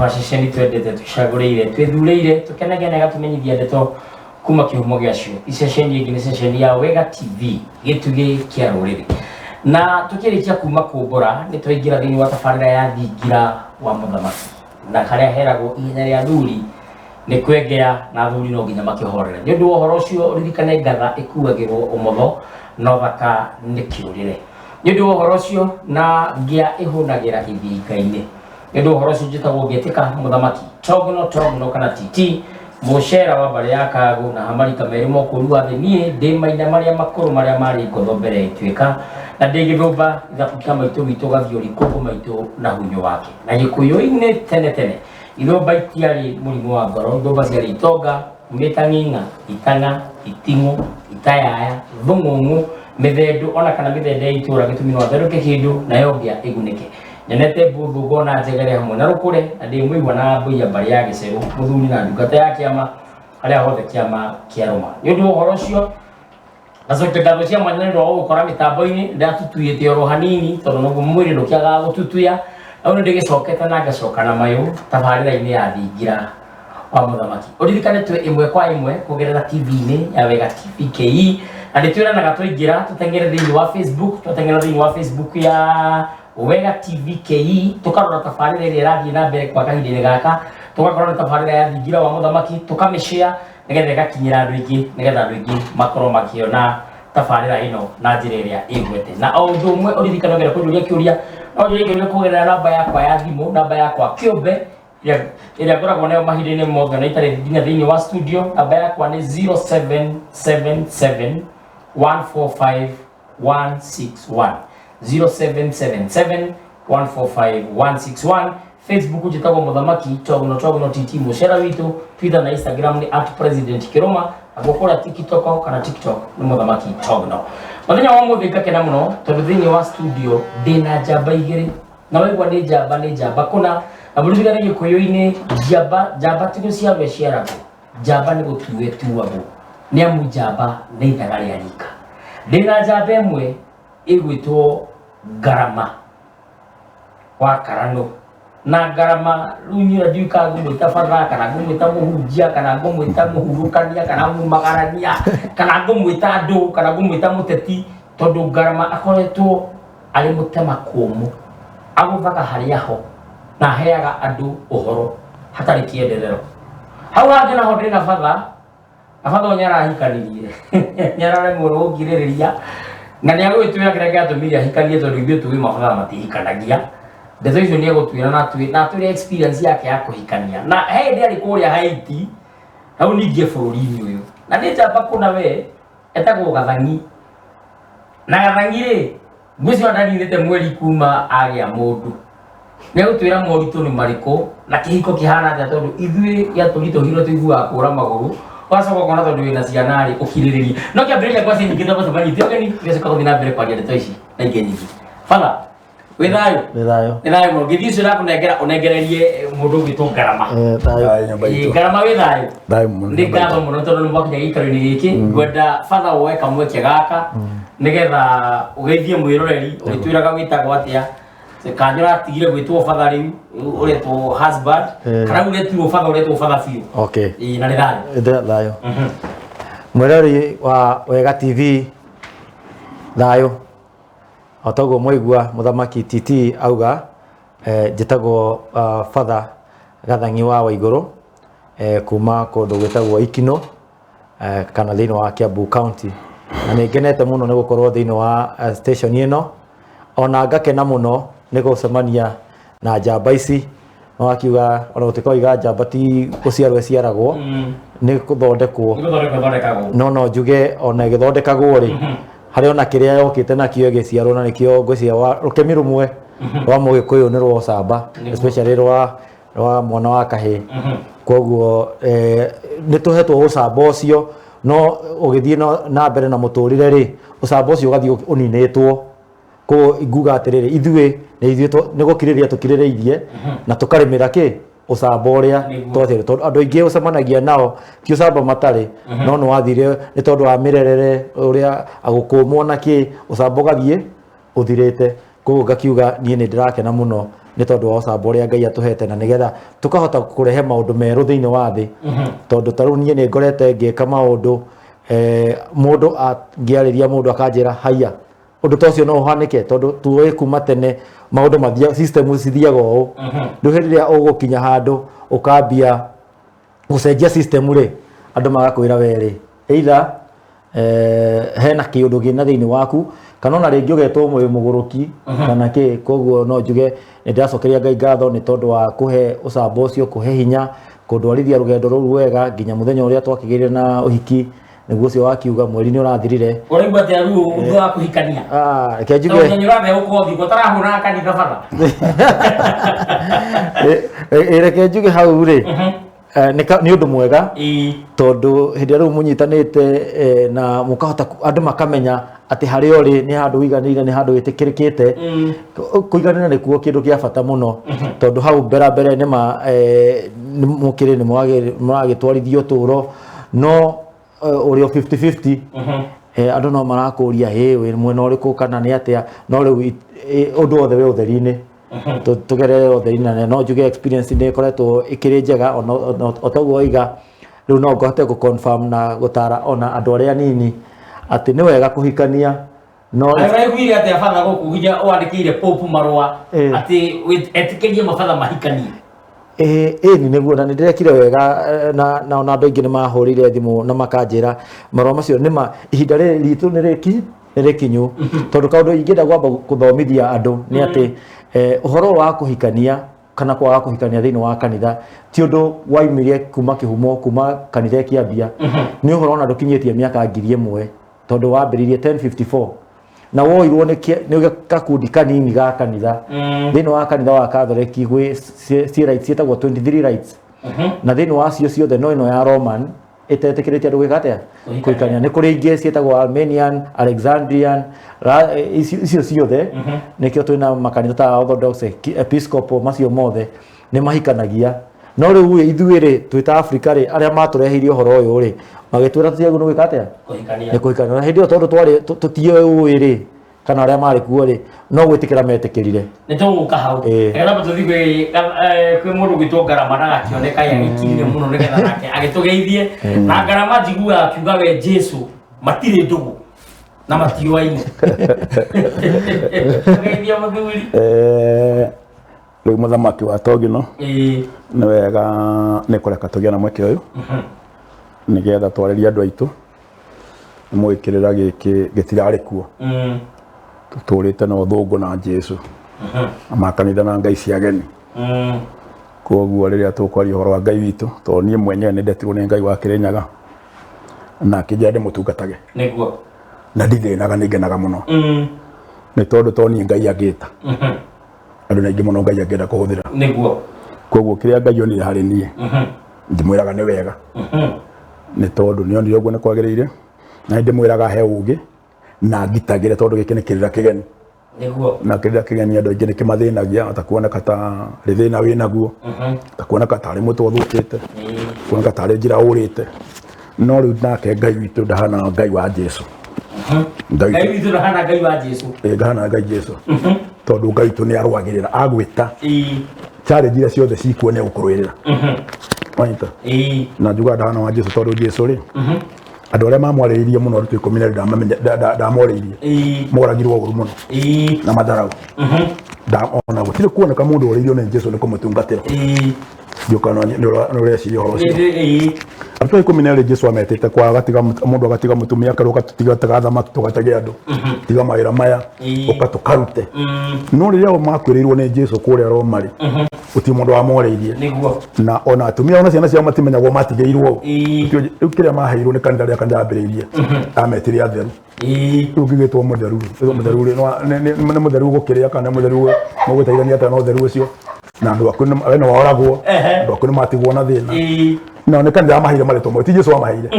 Washisheni twendete tushagurire twithureire tukenagena tumenyithia ndeto kuma kihumo giacio iceceni ingi ni ceceni ya Wega TV gitugi kia ruriri na tukirikia kuma kumbura ni twaingira thiini wa tabarira ya thingira wa muthamaki na karia heragwo ihinya ria thuri ni kwengea na thuri no nginya makihorere ni undu uhoro ucio ririkane ngatha ikuagirwo umotho no thaka ni kiurire ni undu uhoro ucio na ngia ihunagira ithinga-ini Ndu uhoro ucio njitagwo ngietika muthamaki Togno kana TT mucera wa bari ya Kagu na hamarika meri mokuru wa thenie ndi maina maria makuru maria mari ngotho mbere itwika na ndigithumba ithabu kia maitu gitu gathiuri kuku maitu na hunyo wake na gikuyu-ini tene ithumba itiari murimu wa ngoro ithumba ciari itonga mitanginga itanga itingu itayaya thungungu mithendu ona kana mithende itura gitumi no theruke kindu na yongia igunike Nyenete bubu gona njegere hamwe na rukure ndi muigwa na mbuya bari ya giceru muthuri na ndungata ya kiama aria hothe kiama kiaroma ni undu uhoro ucio azote ngabo cia mwanya ndo gukora mitambo-ini ndatutuyite oro hanini tondu no mwiri ndukiaga gututuya au ndigicokete na ngacoka na mayu tabarira-ini ya thingira wa muthamaki uririkane twe imwe kwa imwe kugerera TV-ini ya Wega TV KE na nditwiranaga twaingira tutengere thiini wa Facebook tutengera thiini wa Facebook ya Wega TV KE tukarora tabarira iria irathii na mbere kwa kahinda-ini gaka tugakorwo ni tabarira ya thingira wa muthamaki tukamishare nigetha igakinyira andu aingi nigetha andu aingi makorwo makiona tabarira ino na njira iria igwete na o undu umwe uririkane ngere kujuria kiuria no njire kugerera namba yakwa ya thimu namba yakwa kiumbe iria ngoragwo nayo mahinda-ini mothe na itari nginya thiini wa studio namba yakwa ni 0777 145 161 0777 145 161 Facebook jitagwo muthamaki Togno TT mucera witu Twitter na Instagram ni @president_kiroma agukora TikTok kana TikTok ni muthamaki Togno muthenya wa muthika kena muno tondu thiini wa studio ndina njamba igiri na waigwa ni njamba kuna na muririkane gikuyu-ini njamba tigo ciarwe ciaragwo njamba ni gutuwe tuagwo ni amu njamba ni ithaga ria rika ndina njamba imwe igwitwo Ngarama wa Karano na Ngarama runyira ndiuka ngumwita fatha kana ngumwita muhunjia kana ngumwita muhurukania kana mumagarania kana ngumwita andu kana ngumwita muteti tondu Ngarama akoretwo ari mutema kumu aguthaga haria ho na heaga andu uhoro hatari kienderero hau hangi naho ndina fatha nyarahikanirie nyararemwo gukiririria na ni agwitwira kiria giatumiria hikanie tondu ithuĩ tuĩ mabatha matihikanagia ndeto icio ni egutwira na twire experience yake ya kuhikania na hindi ari kuria Haiti hau ningie bururi-ini uyu na ni njamba kuna we etagwo Gathangi na Gathangi ri ngwicio ndaninite mweri kuma agia mundu ni egutwira moritu ni mariku na kihiko kihana atia tondu ithuĩ giatũritũhirwo tuiguaga kũra magũrũ wacoka kona tondu wina ciana ri ukiriririe no kiambiriria kwa cinyi kitha basi bani tiogeni gĩcoka gũthiĩ na mbere kwaria ndeto ici na ingĩ nyingĩ father wĩ thayũ mũno gĩthiĩ ũcio ndakũnengera ũnengererie mũndũ ũgwĩtwo Ngarama Ngarama wĩ thayũ nĩ ngatho mũno tondũ nĩ mwakinya gĩikaro-inĩ gĩkĩ ngwenda father woe kamweke gaka nĩgetha ũgeithie mwĩroreri ũgĩtwĩraga wĩtagwo atĩa kanjå ratigire gwĩtwo father rĩu ũretwo husband kana ũretirwo father ũretwo father biũ na nĩ thayũ mwĩroreri wa Wega TV thayũ o toguo mwaigua muthamaki TT auga njĩtagwo father Gathangi wa Waigũrũ kuma kũndũ gwĩtagwo Ikino kana thĩinĩ wa Kiambu County na nĩ ngenete mũno nĩ gũkorwo thĩinĩ wa station ĩno ona ngakena mũno nĩ gũcemania na njamba ici no akiuga ona gũtikoiga njamba ti gũciarwo ciaragwo nĩ gũthondekwo no njuge ona ĩgĩthondekagwo rĩ harĩ ona kĩrĩa yokĩte nakĩo gĩciarwo na nĩkĩo ngwĩciria rũkemi rũmwe rwa Mũgĩkũyũ nĩ rwa ũcamba especially rwa mwana wa kahĩĩ koguo nĩ tũhetwo ũcamba ũcio no ũgĩthiĩ na mbere na mũtũrĩre rĩ ũcamba ũcio ũgathiĩ ũninĩtwo ko iguga atiriri ithuĩ nĩ gũkirĩrĩria tũkirĩrĩirie na tũkarĩmĩra kĩ ũcamba ũrĩa twathiĩ tondũ andũ aingĩ ũcemanagia nao ti ũcamba matarĩ no nĩ wathire nĩ tondũ wa mĩrerere ũrĩa agũkũmwo na kĩ ũcamba ũgathiĩ ũthirĩte koguo ngakiuga niĩ nĩ ndĩrakena mũno nĩ tondũ wa ũcamba ũrĩa Ngai atũhete na nĩgetha tũkahota kũrehe maũndũ merũ thĩinĩ wa thĩ tondũ tarĩu niĩ nĩ ngorete ngĩka maũndũ mũndũ angĩarĩria mũndũ akanjĩra haiya ũndũ ta ũcio no ũhanĩke tondũ tuoĩ kuma tene maũndũ mathia system cithiaga ũũ rĩu hĩndĩ ĩrĩa ũgũkinya handũ ũkambia gũcenjia system rĩ andũ magakwĩra werĩ either hena kĩũndũ gĩna thĩinĩ waku kana ona rĩngĩ ũgetwo mũgũrũki kana kĩ koguo no njuge nĩ ndĩracokeria Ngai ngatho nĩ tondũ wa kũhe ũcamba ũcio kũhe hinya kũndwarithia rũgendo rũu wega nginya mũthenya ũrĩa twakĩgĩire na ũhiki nĩguo ũcio wakiuga mweri nĩ ũrathirire ũraigua atĩa rĩu thutha wa kũhikania reke njuge mũthenya ũrathiĩ gũkorwo thigũ ũtarahũra kanitha bata reke njuge hau rĩ nĩ ũndũ mwega tondũ hĩndĩ ĩrĩa rĩu mũnyitanĩte na mũkahota andũ makamenya atĩ harĩa ũrĩ nĩ handũ ũiganĩire nĩ handũ wĩtĩkĩrĩkĩte kũiganĩra nĩkuo kĩndũ gĩa bata mũno tondũ hau mbere mũkĩrĩ nĩ mũragĩtwarithia ũtũũro no ũrĩ o 50-50 andũ no marakũria wĩ mwena ũrĩkũ kana nĩ atĩa no rĩu ũndũ wothe wĩ ũtheri-inĩ tugerere ũtheri na no njuge experience nĩ ĩkoretwo ĩkĩrĩ njega o toguo oiga rĩu no ngohote gũ-confirm na gũtara ona andũ arĩa anini atĩ nĩ wega kũhikania no ũraiguire atĩa bata gũkũ nginya wandĩkĩire Pope marũa atĩ etĩkĩrie mabatha mahikanie ĩni nĩguo na nĩ ndĩrekire wega na ona andũ aingĩ nĩ mahũrĩire thimũ na makanjĩra marũa macio nĩma ihinda rĩrĩ ritũ nĩ rĩkinyu tondũ kaũndũ ingĩenda kwamba gũthomithia andũ nĩ atĩ ũhoro wa kũhikania kana kwaga kũhikania thĩinĩ wa kanitha ti ũndũ waimire kuma kĩhumo kuma kanitha ĩkĩambia nĩ ũhoro ona ndũkinyĩtie mĩaka 1000 tondũ wambĩrĩirie 1054 na woirwo nĩ gakundi kanini ga kanitha thĩinĩ wa kanitha wa Catholic gwĩ rights ciĩtagwo 23 rights na thĩinĩ wa cio ciothe no ĩno ya Roman ĩtetĩkĩrĩtie andũ gwĩka atĩa kũhikania nĩ kũrĩ ingĩ ciĩtagwo Armenian Alexandrian icio ciothe nĩkĩo twĩna makanitha ta Orthodox Episcopal macio mothe nĩ mahikanagia no rĩu ithuĩ rĩ twĩ ta Africa rĩ arĩa matũreheire ũhoro ũyũ rĩ magĩtwĩra tũtiagĩrĩirwo nĩ gwĩka atĩa nĩ kũhikania hĩndĩ ĩyo tondũ twarĩ tũtiũĩ rĩ kana arĩa marĩ kuo rĩ no gwĩtĩkĩra metĩkĩrire nĩ tũgũka hau nĩgetha tũthiĩ kwĩ mũndũ ũgĩtwo Ngarama ndagakĩoneka agĩkirire mũno nĩgetha nake agĩtũgeithie na Ngarama njiguaga akiuga we Jesũ matirĩ ndũgũ na matiũaine tũgeithie mũthuri rĩu mũthamaki wa Tongino nĩ wega nĩ kũreka tũgĩe na mweke ũyũ nĩgetha twarĩrie andũ aitũ mwĩkĩrĩra gĩkĩ gĩtirarĩ kuo tũtũrĩte na ũthũngũ na Jesũ makanitha na ngai cia ageni koguo rĩrĩa tũkwaria ũhoro wa Ngai witũ tondũ niĩ mwenyewe nĩ ndetirwo nĩ Ngai wa Kĩrĩnyaga na akĩnjĩra ndĩmũtungatage nĩguo na ndithĩnaga nĩ ngenaga mũno nĩ tondũ to niĩ Ngai angĩta andũ na aingĩ mũno Ngai angĩenda kũhũthĩra nĩguo koguo kĩrĩa Ngai onire harĩ niĩ ndĩmwĩraga nĩ wega nĩ tondũ nĩonire ũguo nĩ kwagĩrĩire na ndĩmwĩraga he ũgĩ na ngitagĩre tondũ gĩkĩ nĩ kĩrĩra kĩgeni nĩguo na kĩrĩra kĩgeni andũ aingĩ nĩ kĩmathĩnagia atakuoneka ta rĩ thĩna wĩ naguo atakuoneka tarĩ mũtwe ũthũkĩte kuoneka tarĩ njĩra ũrĩte no rĩu nake Ngai witũ ndahana Ngai wa Jesũ Ngai witũ ndahana Ngai wa Jesũ ndahana Ngai Jesũ tondũ Ngai witũ nĩ arũagĩrĩra agwĩta challenge iria ciothe cikuo nĩ gũkũrũĩrĩra wanyita na njuga ndahana wa Jesũ tondũ Jesũ rĩ andũ arĩa mamwarĩirie mũno arutwo 12 ndamwarĩirie moragirwo ũru mũno na matharaũ ona gũtirĩ kuoneka mũndũ ũrĩirio nĩ Jesũ nĩ kũmũtungatĩra njuka nĩ ũreciria ũhoro ũcio arutwo 12 Jesũ ametĩte kwa gatiga mũndũ agatiga mũtumia akaroka tũtiga thamaki tũgatege andũ tiga mawĩra maya ũkatũkarute no rĩrĩa makwĩrĩirwo nĩ Jesũ kũrĩa Roma-rĩ uti mũndũ wamorĩirie na ona atumia ona ciana ciao matimenyagwo matigĩirwo rĩu kĩrĩa maheirwo nĩ kanitha rĩa kanjambĩrĩirie ametire atheru rĩu ngĩgĩtwo mũtheru nĩ mũtheru gũkĩrĩa kana mũtheru mũgũteithania atĩa na ũtheru ũcio na andũ aku nĩ woragwo andũ aku nĩ matigwo na thĩna na nĩ kanitha amaheire marĩtwa mau ti Jesũ amaheire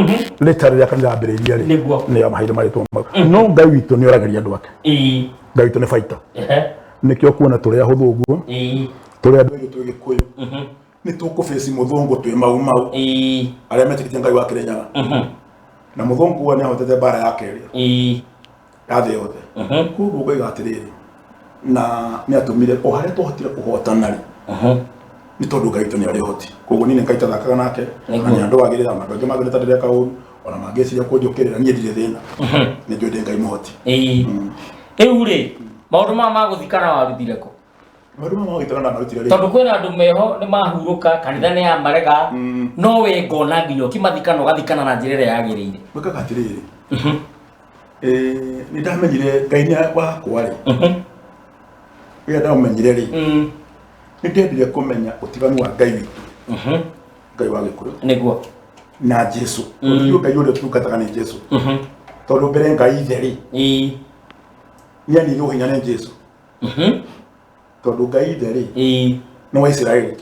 rĩta rĩrĩa kanjambĩrĩirie rĩ nĩ amaheire marĩtwa mau no Ngai witũ nĩ oragĩria andũ ake Ngai witũ nĩ baita nĩkĩo kuona tũrĩa hũthũ ũguo tũrĩa andũ twĩ Gĩkũyũ nĩ tũkũbĩci mũthũngũ twĩ mau arĩa metĩkĩtie Ngai wa Kĩrĩnyaga na mũthũngũ nĩ ahotete mbara ya kerĩ ya thĩ yothe koguo ngoiga atĩrĩrĩ na nä atåmire o harä a twahotire kå hotana rä nä tondå Ngai witå nä arä hoti koguo nä ngai tathakaga nake na nä andå agä rä ra andå angä magä rä ta ndäreka å ru ona mangä ciria kå njå kä rä ra niä ndirä thä na nä njå ndä Ngai må hoti rä u rä maå ndå maya ma gå thikana waruthire kå tondå kwä na andå meho nä mahurå ka kanitha nä yamarega no we ngona nginya å kimathikana å gathikana na njä ra ä rä a yagä rä ire mwäkaga atä rä rä nä ndamenyire Ngai nä wakwa rä rä a ndamenyire rä nä ndendire kå menya å tiganu wa Ngai witå Ngai wa gä kå rå nä guo na Jesu å Ngai å rä a tungataga nä Jesu tondå mbere Ngai ithe rä nä anigä å hinya nä Jesu tondå Ngai ithe rä nä wa Isiraeli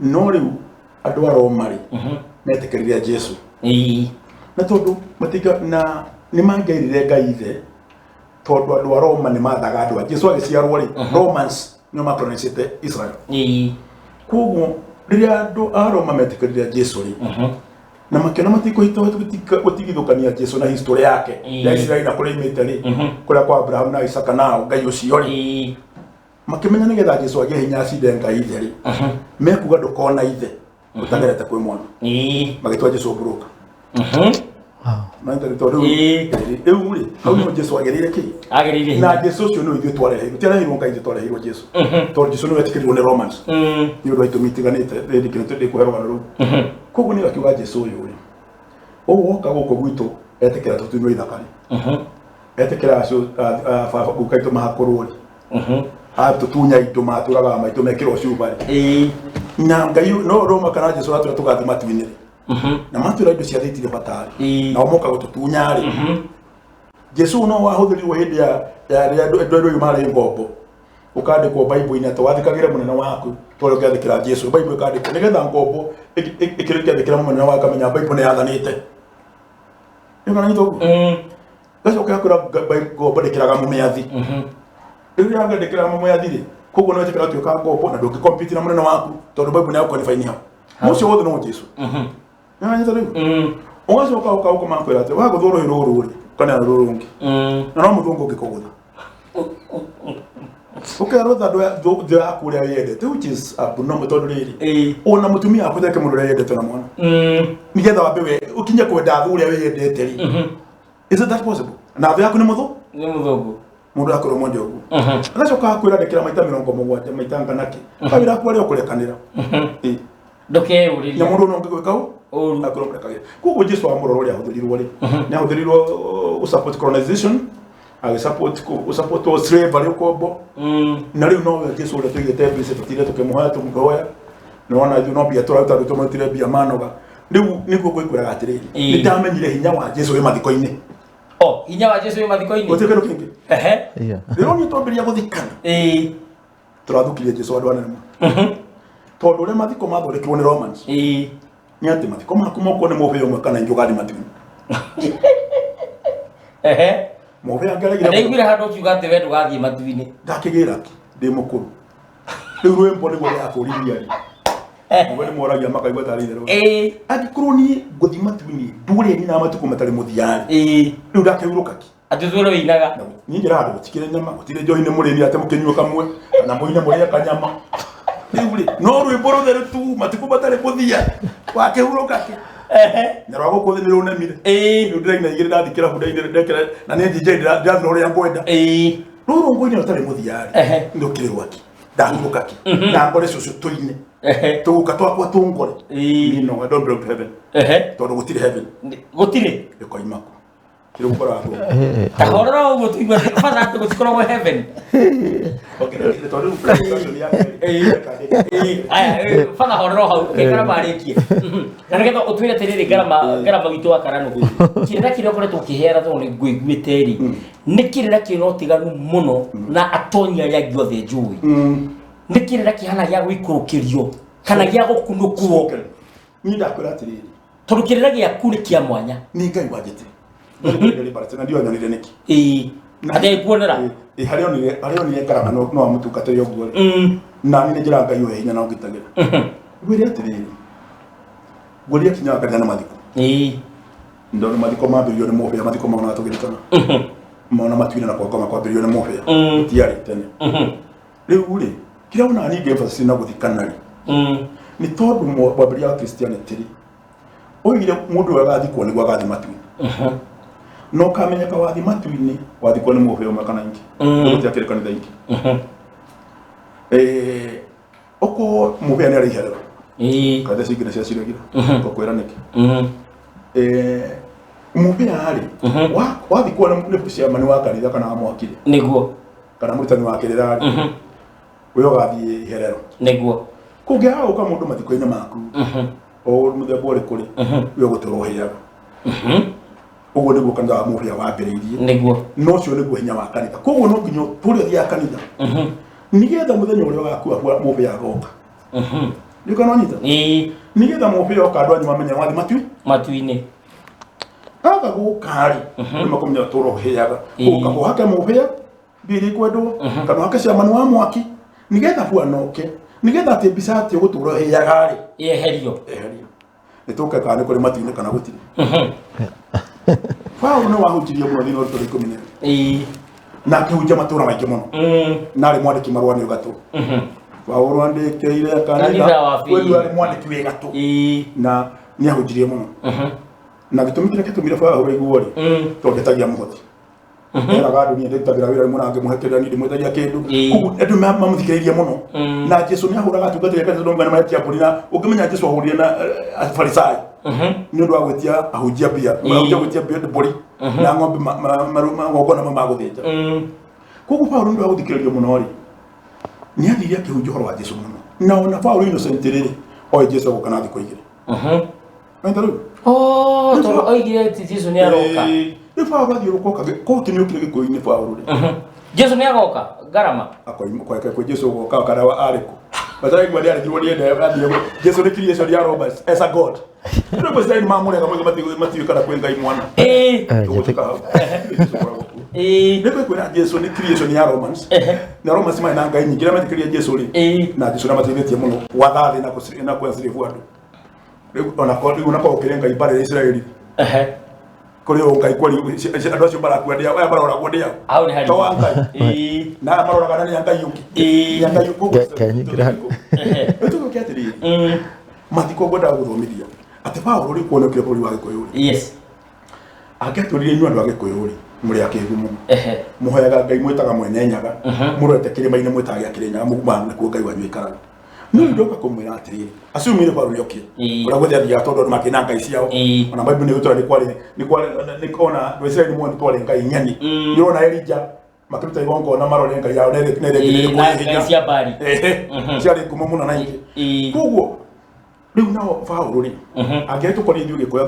no rä u andå a Roma rä metä kä rire Jesu na tondå na nä mangeirire Ngai ithe tondå andå a Roma nä mathaga andå a Jesu agä ciarwo rä Romans nä macolonizete Israel koguo rä rä a andå a Roma metä kä rire Jesu rä na makiona matikå hita gå tigithå kania Jesu na history yake ya Israeli na kå rä imä te rä kå rä a kwa Abraham na Isaka nao Ngai å cio rä makimenya nä getha Jesu agä hinya acinde Ngai ithe rä mekuga ndå kona ithe å tagerete kwä mwana magä twa Jesu mbårå rä u rä hau nä Jesu agä rä ire kä na Jesu å cio nä ithuä twareheirwo tiareheirwo Ngai ithuä twareheirwo Jesu tondå Jesu nä wetä kä rirwo nä Romans nä å ndå wa itå mi itiganä te rä kä ndä kå herwo rå koguo nä gakiuga Jesu å yå rä å woka gå kå gwitå etä kä ra tå tunywo ithaka rä etä kä ra gå kaitå mahakå rwo rä tå tunya itå matå ragaga maitå mekä rwo cuba rä na Ngai no Roma kana Jesu atå ra tå gathi matu-inä rä na matå ra indo cia thäitire batarä nao moka gå tå tunya rä Jesu no wahå thä rirwo hä ndä ya andå airå marä ngombo å kandä kwo Bible-inä atå wathikagä re må nene waku twarä å kä athä kä ra Jesu Bible ä kandä kwo nä getha ngombo ä kä rä kä athä kä ra må nene waku amenya Bible nä yathanä te nä kana nyitå gacoka kwä ra ngombo ndä kä raga må mä athi rä rä angä ndä kä raga må mä athi rä koguo nä wetä kä ra tuä ka ngombo na ndå ngä compete na må nene waku tondå Bible nä yakwalibaini hau må cio wothe no Jesu nä kana nyitå rä u å gacoka å kaå makwä ra atä wagå thå rå hä rå rå rä kana rå rå ngä na no må thå ngå ngä kå gå tha ukerwo thå yaku å rä a yendete which is abnormal tondå rä rä ona må tumia akå theke må ndå å rä a yendete na mwana nä getha wambe we å kinye kwenda thå å rä a wä yendete rä is it that possible na thå yaku nä må thå må ndå akorwo mwende å guo agacoka akwä ra ndä kä ra maita 70 maita nganake kawä ra aku arä a å kå rekanä ra na må ndå no ngä gwä kau akorwo må rekagä koguo Jesu wa må roro å rä a hå thä rirwo rä nä ahå thä rirwo gå support colonization agä support slavery ukombo na riu no Jesu ule tuigite mbia tutire tukimuhoya tumuhoya no ona ithu no mbia turaruta tumutire mbia manoga riu niguo gwikwiraga atiriri ni ndamenyire hinya wa Jesu wi mathiko-ini hinya wa Jesu wi mathiko-ini uti kindu kingi riu ni twambiria guthikana turathukirie Jesu andu anene tondu uria mathiko mathondekirwo ni Romans ni ati mathiko maku moko ni muhio mwe kana njugani matini Mobe angeragira. Ndaiguire handu kiuga ati we ndugathie matu-ini. Ndakigira ki ndi mukuru. Riu rwimbo ni gore akuriria ri. Mobe ni moragia makaigwa tari thero. Angikorwo ni nguthi matu-ini ndure ni na matuko matari muthiari. Riu ndakiuruka ki. Ati thuro winaga. Ni ngira handu gutikire nyama gutire njohi-ini murimi ate mukinyua kamwe kana muine muria kanyama. Riu ri no rwimbo rutheru tu matuko matari muthia. Wakiuruka ki. Na rwago ko thini runemire ni ndiraina igire ndathikira huda-ini ndekera na ni DJ ndathira uria ngwenda ruru ngwini rutari muthiari ndukirwa ki ndahuruka ki na ngore cucu tuine tuguka twakwa tungore ni no I don't belong to heaven tondu gutire heaven gutire ikoimako kire gukora atu tahorora uguo tuigwa fana atu gutikorwo heaven okay tondu presentation yake fana horora hau kekara marikie kana getha utwire tiriri garama gitu wa karano guyu kirira kire koretwo kihera to ni ngwiguite ri ni kirira kino tiganu muno na atonya ya giothe njui ni kirira kihana gya gwikurukirio kana gya gukunukwo ni ndakwira atiriri tondu kirira gyaku ni kia mwanya ni ngai wajete ndiri barate na ndio nyonire niki ade kuonera hario ni karama no amutukate yo guo na ni njira ngai we hinya na ugitagira gwire atiriri gũria kinya kanitha na mathiko ndona mathiko mambirio ni muhia mathiko mauna tugirikana maona matuine na kwa ngoma kwambĩrĩrio nĩ mũhĩa tiarĩ tene rĩu rĩ kĩrĩa ona ni emphasis na gũthikana nĩ tondũ mwambĩrĩria wa Christianity oigire mũndũ ũyũ agathikwo nĩguo agathi matu-inĩ no kamenyeka wathi matu-inĩ wathikwo nĩ mũhĩa ũmwe kana ingĩ gũtia kĩrĩ kanitha ingĩ oko mũhĩa nĩ arĩ iherero kanitha cingĩ nĩ ciaciregira tũkwĩra nĩkĩ mũhĩa rĩ wathikwo nĩ ciamani wa kanitha kana wa mwakire nĩguo kana mũrutani wa kĩrĩra we ũgathiĩ iherero nĩguo kũngĩaga gũka mũndũ mathiko-inĩ maku o mũthemba ũrĩkũ rĩ we ũgũtũra ũhĩaga ũguo nĩguo kanitha wa mũhĩa wambĩrĩirie nĩguo no ũcio nĩguo hinya wa kanitha koguo no nginya tũrĩ ũthiaga kanitha nĩgetha mũthenya ũrĩa ũgakua mũhĩa agoka nĩ kananyita nĩgetha mũhĩa oka andũ anyu mamenye wathi matu-inĩ aga gũka rĩ nĩ makũmenya tũra ũhĩaga gũka kũhake mũhĩa mbiri kwendwo kana hake ciamani wa mwaki nĩgetha buanoke nĩgetha atĩ mbica atĩ ũgũtũra ũhĩaga rĩ yeherio nĩtũke kana nĩ kũrĩ matu-inĩ kana gũtirĩ Paulo nĩ wahunjirie mũno thĩinĩ wa Rũtũrũ 12 na akĩhunjia matũũra maingĩ mũno na arĩ mwandĩki marũa nĩ gatũ Paulo andĩkĩire kanitha kweli arĩ mwandĩki wĩ gatũ na nĩ ahunjirie mũno na gĩtũmi kĩrĩa gĩtũmire Paulo aiguo rĩ tondũ etagia mũhoti eraga andũ niĩ ndĩrutagĩra wĩra mũno angĩmũhekerera niĩ ndĩmwĩtagia kĩndũ koguo andũ mamũthikĩrĩirie mũno na Jesũ nĩ ahũraga atungatĩri ake ndũmba nĩ maretia mbũri na ũngĩmenya Jesũ ahũrire na Farisai nĩ ũndũ wa gwĩtia ahunjia mbia gwĩtia mbũri na ng'ombe magongona mamwe ma gũthĩnja koguo Paulo nĩ ũndũ wa gũthikĩrĩrio mũno rĩ nĩ athire akĩhunjia ũhoro wa Jesũ mũno na ona Paulo innocent rĩrĩ oĩ Jesũ agũka na thikũ igĩrĩ maita rĩu tondũ oigire atĩ Jesũ nĩ aroka nĩ Paulo athiũrũrũka koguo kĩnĩũkire gĩkũyũ-inĩ Paulo rĩ Jesũ nĩ agoka ngarama kwĩ Jesũ gũka kana arĩkũ bataraigua nĩ arĩthirwo nĩ enda athiĩ Jesũ nĩ creation ya Roberts as a God ndio basi ni mamũrega mwĩga matiũĩ kana kwĩ Ngai mwana nĩkũĩ kwĩna Jesũ nĩ creation ya Romans na Romans marĩ na Ngai nyingĩ arĩa metĩkĩria Jesũ rĩ na Jesũ nĩ amateithĩtie mũno gwatha thĩ na kũensirivu andũ rĩu ona korwo ũkĩrĩ Ngai mbarĩ ya Isiraeli kuri Ngai kwari andũ acio barakua ndia aya baroragwo ndia au nĩ to Ngai na maroraga nĩ Ngai yũki ya Ngai yũki tuko atĩrĩrĩ mathiko ngwenda gũthomithia atĩ Paulo rĩ kuonekire bũrũri wa Gĩkũyũ rĩ yes angĩatũrire inyuĩ andũ a Gĩkũyũ rĩ mũrĩ akĩĩgu mũno mũhoyaga Ngai mwĩtaga mwene nyaga mũrete kĩrĩma-inĩ mwĩtaga gĩa Kĩrĩnyaga mũgumaga nakuo Ngai wanyu aikaraga nĩ ndoka kũmwĩra atĩrĩrĩ acumire Paulo nĩ okire ũrĩa gũthiĩ athiaga tondũ andũ makĩna Ngai ciao ona Bible nĩ gũtũra nĩ kona andũ Israeli mwe nĩ twarĩ Ngai nyani nĩ ũrona Elija makĩruta igongona marore Ngai yao Ngai cia Bari ciarĩ ngumo mũno na ingĩ koguo rĩu nao Paulo rĩ angĩtũkorire ithuĩ Gĩkũyũ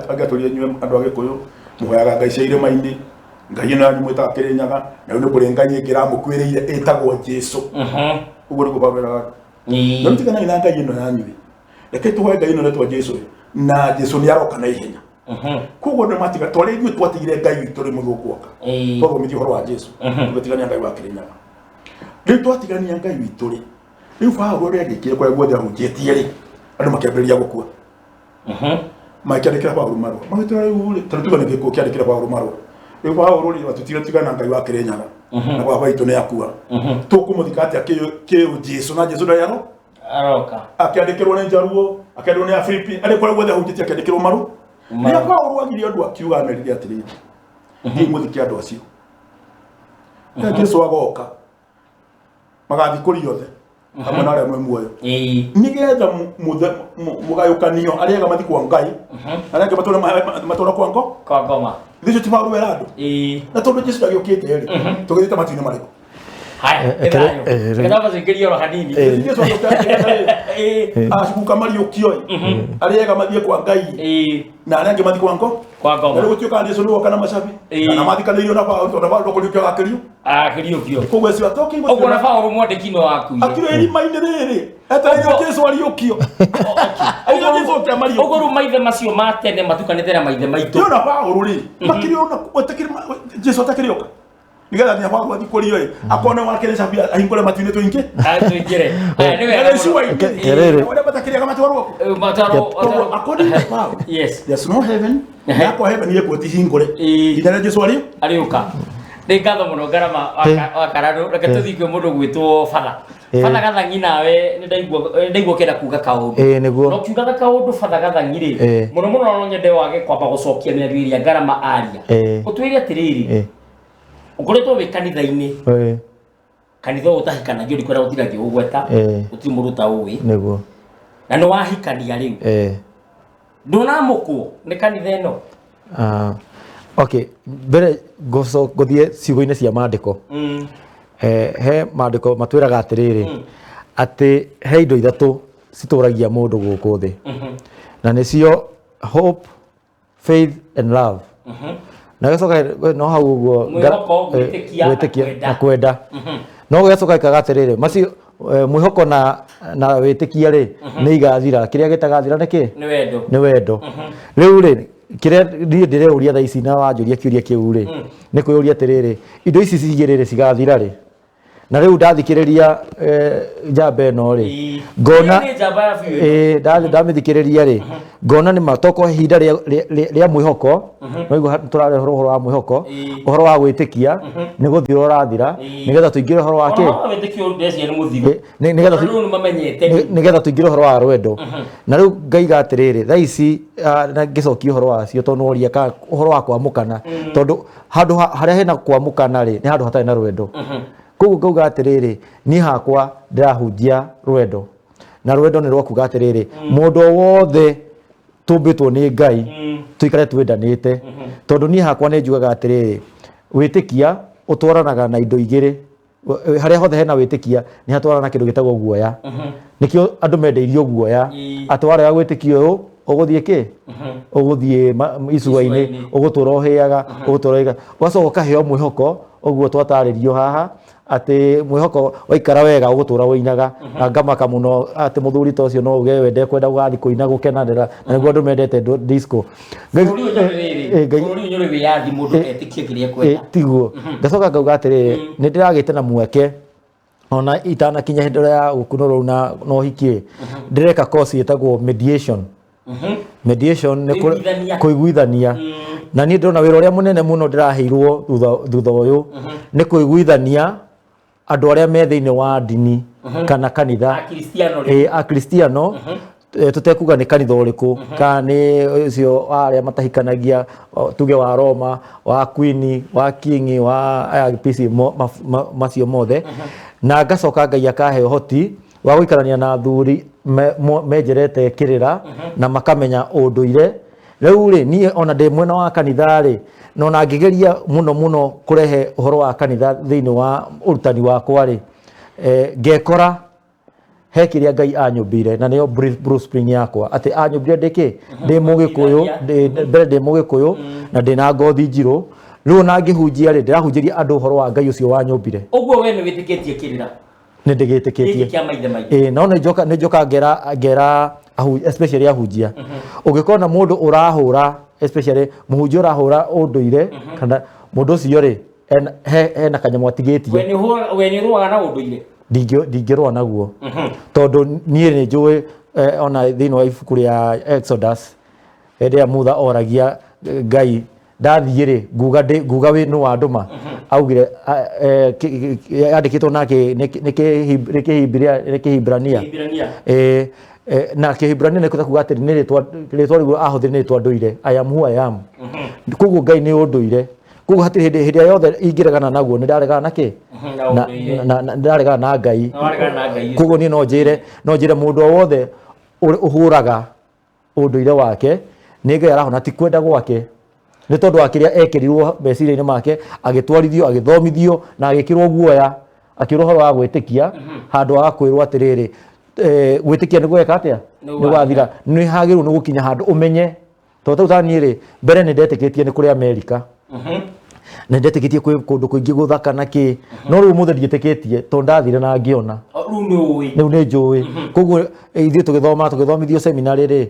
angĩatũrire inyuĩ andũ a Gĩkũyũ mũhoyaga Ngai cia irĩma-inĩ Ngai ĩno yanyu mwĩtaga Kĩrĩnyaga na nĩ kũrĩ Ngai ĩngĩ ĩramũkuĩrĩire ĩtagwo Jesũ ũguo nĩguo Paulo eraga na mũtiganai na Ngai ĩno yanyu reke tũhoe Ngai ĩno ĩretwo Jesũ na Jesũ nĩ aroka na ihenya koguo nĩ matiga twarĩ ithuĩ twatigire Ngai witũ rĩ mũthũku oka twathomithio ũhoro wa Jesũ tũgatigania Ngai wa Kĩrĩnyaga rĩu twatigania Ngai witũ rĩ rĩu Paulo rĩ agĩkire kũrĩa guothe ahunjĩtie rĩ andũ makĩambĩrĩria gũkua makĩandĩkĩra Paulo marũa magĩtũra rĩu rĩ tondũ tuga nĩ Gĩkũyũ kĩandĩkĩra Paulo marũa rĩu Paulo rĩ tũtigana Ngai wa Kĩrĩnyaga na baba witũ nĩ akua tũkũmũthika atĩa kĩũ Jesũ na Jesũ ndarĩ aroka akĩandĩkĩrwo nĩ Njaruo akĩandĩkĩrwo nĩ Afilipi arĩ kũrĩa guothe ahunjĩtie akĩandĩkĩrwo marũa nĩ Paulo agirie andũ akiuga amerire atĩrĩrĩ thiĩ mũthike andũ acio na Jesũ agoka magathikũrio othe hamwe na arĩa me muoyo nĩgetha mũgayũkanio arĩa ega mathi kwa Ngai arĩa angĩ matũũra kwa ngoma ithuĩ ti Paulo wera andũ na tondũ Jesũ ndagĩũkĩte rĩ tũgĩthiĩte matu-inĩ marĩkũ Kenapa singkiri orang hanini? Dia suatu kali asubuka mariukio ari ega mathie kwa Ngai na arĩa mathi kwa ngoma rĩu gũtuĩka nĩ cũrũ kana macabi kana mathikanĩirio na Paulo tondũ Paulo kũriũkio akĩriũkio koguo cio atoki ũguo na Paulo mwandĩki no waku akĩrĩ irima-inĩ rĩrĩ etereire Jesũ ariũkio ũguo rĩu maithe macio ma tene matukanĩte na maithe maitũ nĩ ona Paulo rĩ makĩrĩ ona Jesũ atakĩrĩoka nigetha nya mwako thikurio ri akone wake ni sabia ahingore matuine tuingi tuingire niwe suwa ingire wale batakiria kama twarwo akone yes there's no heaven yako heaven ile ko tihingore idara Jesu ariuka ngatho muno ngarama wa karano reke tuthikwe mundu gwitwo Father Father Gathangi nawe ndaigua kenda kuga kaundu niguo no kiuga kaundu Father Gathangi ri muno muno no nyende wage kwamba gucokia miario iria ngarama aria utwire atiriri ukoretwo wi kanitha-ini kanitha utahikanagia uri kwera utiragio ugweta uti mundu ta uwi niguo na no wahikania riu ndunamukwo ni kanitha ino okay mbere guthie ciugo-ini cia maandiko he maandiko matwiraga atiriri ati he indo ithatu cituragia mundu guku thi na nicio hope faith and love na gacoka no hau uguo gwitikia na kwenda no gacoka ikaga atiriri macio mwihoko na witikia ri ni igathira kiria gitagathira niki ni wendo riu ri kiria ndireũria thaa ici na wanjũria kiũria kiu ri ni kwĩũria atiriri indo ici cigĩrĩrĩ cigathira ri na riu ndathikĩrĩria njamba ĩno ri ngona ndamĩthikĩrĩria ri ngona nĩ matoko ihinda rĩa mwĩhoko noigua tũrarĩ ũhoro wa mwĩhoko ũhoro wa gwĩtĩkia nĩ gũthira ũrathira nĩgetha tũingĩre ũhoro wa kĩ nĩgetha tũingĩre ũhoro wa rwendo na rĩu ngaiga atĩrĩrĩ thaa ici na ngĩcokia ũhoro wacio tondũ noria ka ũhoro wa kwamũkana tondũ handũ harĩa hena kwamũkana rĩ nĩ handũ hatarĩ na rwendo koguo ngauga atiriri ni hakwa ndirahunjia rwendo na rwendo ni rwa kuga atiriri mundu wothe tumbitwo ni Ngai tuikare twendanite tondu ni hakwa ni njugaga atiriri witikia utwaranaga na indo igiri haria hothe hena witikia ni hatwarana na kindu gitagwo guoya nikio andu mendeirio guoya atware wa gwitikia uyu uguthie ki uguthie icua-ini ugutura uhiaga ugutura iga wacoka ukaheo mwihoko uguo twataririo haha ati mwihoko waikara wega ugutura winaga ngamaka muno ati muthuri ta ucio no uge wende kwenda gugathi kuina gukenanira na niguo andu mendete disco tiguo ngacoka ngauga atiri ni ndiragite na mweke ona itanakinya hindi ya gukunurwo na no hikie ndireka course yetagwo mediation mediation ni kuiguithania na ni ndona wira uria munene muno ndiraheirwo thutha uyu ni kuiguithania andu aria me thiini wa ndini kana kanitha a Kristiano tutekuga ni kanitha uriku kana ni ucio aria matahikanagia tuge wa Roma wa Queen wa King wa PC macio mothe na ngacoka Ngai akahe hoti wa guikarania na athuri menjerete kirira na makamenya unduire riu ri ni ona ndi mwena wa kanitha ri no na ngigeria muno kurehe uhoro wa kanitha thiini wa urutani wakwa ri ngekora he kiria Ngai anyumbire na niyo Bruce Spring yakwa ati anyumbire ndiki ndi mugikuyu ndi mugikuyu na ndi na ngothi njiru riu na ngihunjia ri ndirahunjiria andu uhoro wa Ngai ucio wanyumbire uguo we ni witikitie kirira ni ndigitikitie no ni njoka ngera especially ahunjia ungikona mundu urahura especially muhunjia urahura unduire kana mundu ucio ri ena kanyamu atigitie we ni ruaga na unduire ndingirwa naguo tondu nie ni njui ona thiini wa ibuku ria Exodus ya mutha oragia Ngai ndathie ri nguga wi nu wa nduma augire yandikitwo nake ni Kihibrania na Kihibrania ni kuga atiri ni ritwa riu ahuthire ni ritwa nduire I am who I am koguo Ngai ni unduire koguo hatiri hindi yothe ingiragana naguo ni ndaregana naki na ndaregana na Ngai koguo ni no njire mundu wothe uhuraga unduire wake ni Ngai arahona ti kwenda gwake ni tondu wa kiria ekirirwo meciria-ini make agitwarithio agithomithio na agikirwo guoya akirwo horo wa gwitikia handu wa kwirwo atiriri gwitikia ni gweka atia ni gwathira ni hagirwo ni gukinya handu umenye tondu tani ri mbere ni ndetikitie ni kuri America na ndetĩkĩtie kũndũ kũingĩ gũthaka na kĩ no rĩu mũthĩ ndiĩtĩkĩtie to ndathire na ngĩona rĩu nĩ njũĩ koguo ithuĩ tũgĩthomithio seminary rĩ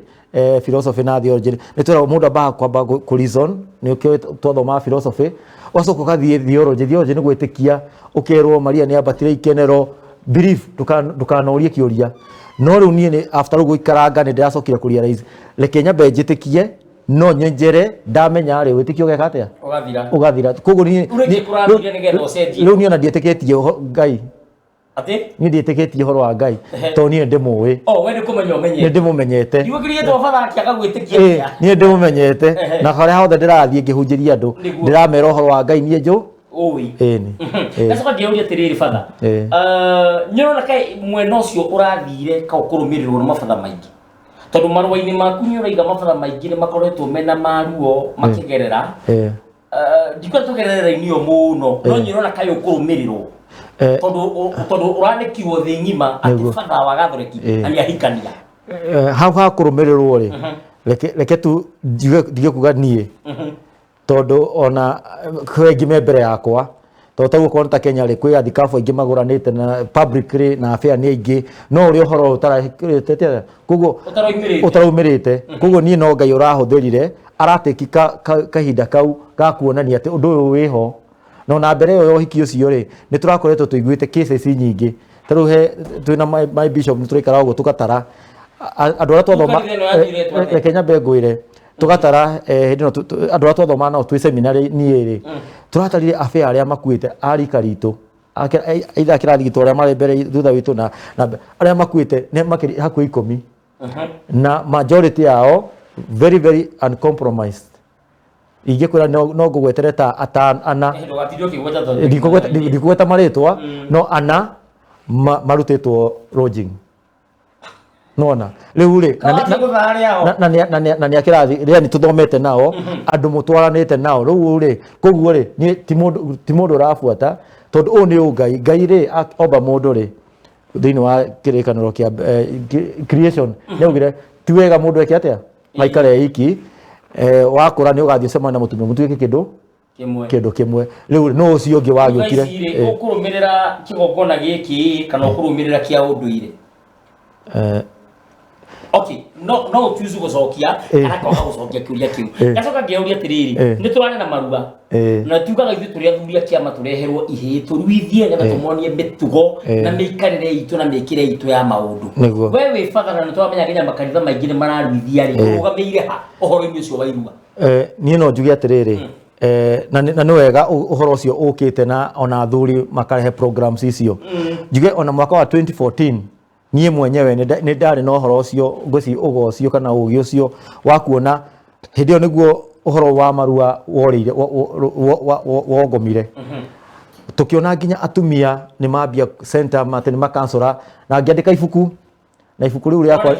philosophy na theology nĩ twĩragwo mũndũ ambaga kwamba kũ reason nĩ twathomaga philosophy ũgacoka ũgathiĩ theology nĩ gwĩtĩkia ũkerwo Maria nĩ ambatire ikenero belief ndũkanorie kĩũria no rĩu niĩ after rĩu gũikaranga nĩ ndĩracokire kũrealize reke nyambe njĩtĩkie no nyenjere ndamenya rĩ wĩtĩkio geka atĩa ũgathira koguo rĩu niĩ ona ndiĩtĩkĩtie Ngai ati niĩ ndiĩtĩkĩtie ũhoro wa Ngai to niĩ ndĩmũĩ we nĩ kũmenya ũmenyete nĩ ndĩmũmenyete ndiũkĩrĩte baba akĩaga gwĩtĩkia niĩ ndĩmũmenyete na harĩa hothe ndĩrathiĩ ngĩhunjĩria andũ ndĩramera ũhoro wa Ngai niĩ njũ ĩni nacoka ngĩũria atĩrĩrĩ baba nyũrona kaĩ mwena ũcio ũrathire ka ũkũrũmĩrĩrwo nĩ mabata maingĩ tondũ marũa-inĩ maku nĩ ũraiga mabata maingĩ nĩ makoretwo mena maruo makĩgerera ndikoretwo tũgerera-inĩ ĩyo mũno no nyũrona kaĩ ũkũrũmĩrĩrwo tondũ ũrandĩkirwo thĩ ng'ima atĩ bata wa Gathoreki na nĩ ahikania hau ha kũrũmĩrĩrwo rĩ reke tu ndige kuga niĩ tondũ ona kwengĩ me mbere yakwa tondũ taguo korwo ta Kenya rĩ kwĩ athikabu aingĩ magũranĩte na publicly na affair nĩ aingĩ no ũrĩa ũhoro ũtarakĩrĩte koguo ũtaraumĩrĩte koguo niĩ no Ngai ũrahũthĩrire aratĩki kahinda kau ga kuonania atĩ ũndũ ũyũ wĩho no na mbere ĩyo ya ũhiki ũcio rĩ nĩ tũrakoretwo tũiguĩte cases nyingĩ ta rĩu twĩna my bishop nĩ tũraikara ũguo tũgatara andũ arĩa twathoma reke nyambe ngwĩre tugatara hĩndĩ ĩno andũ arĩa twathoma nao twĩ seminary niĩ rĩ tũratarire affair arĩa makuĩte arika ritũ aitha kĩrathi gitũ arĩa marĩ mbere thutha witũ na arĩa makuĩte nĩ makĩria hakuhĩ 10 na majority yao very very uncompromised ingĩkwĩra no ngũgwetere ta ana ndikũgweta marĩtwa no ana marutĩtwo lodging nona rĩu rĩ na nĩ akĩrathi rĩrĩa nĩ tũthomete nao andũ mũtwaranĩte nao rĩu rĩ koguo rĩ ti mũndũ ũrabuata tondũ ũyũ nĩ Ngai rĩ omba mũndũ rĩ thĩinĩ wa kĩrĩkanĩro kĩa creation nĩ augire ti wega mũndũ eke atĩa maikare iki wakũra nĩ ũgathiĩ ũcemania na mũtumia mũtuĩke kĩndũ kĩmwe rĩu no ũcio ũngĩ wagĩũkire ũkũrũmĩrĩra kĩgongona gĩkĩ kana ũkũrũmĩrĩra kĩa ũndũire okay no utuzu gũcokia kana kwaga gũcokia kĩũria kĩu ngacoka ngĩũria atĩrĩrĩ nĩ tũrarĩ na marua na tugaga ithuĩ tũrĩ athuri a kĩama tũreherwo ihĩ tũruithie nĩgetha tũmonie mĩtugo na mĩikarĩre itũ na mĩkĩre itũ ya maũndũ we wĩ bata na nĩ tũramenya nginya makanitha maingĩ nĩ mararuithia rĩ ũrũgamĩire ha ũhoro-inĩ ũcio wa irua niĩ no njuge atĩrĩrĩ na nĩ wega ũhoro ũcio ũkĩte na ona athuri makarehe programs icio njuge ona mwaka wa 2014 niĩ mwenyewe nĩ ndarĩ na ũhoro ũcio ngwĩci ũcio kana ũgĩ ũcio wa kuona hĩndĩ ĩyo nĩguo ũhoro wa marua worĩire wongomire tũkĩona nginya atumia nĩ mambia center atĩ nĩ makancora na ngĩandĩka ibuku na ibuku rĩu rĩakwa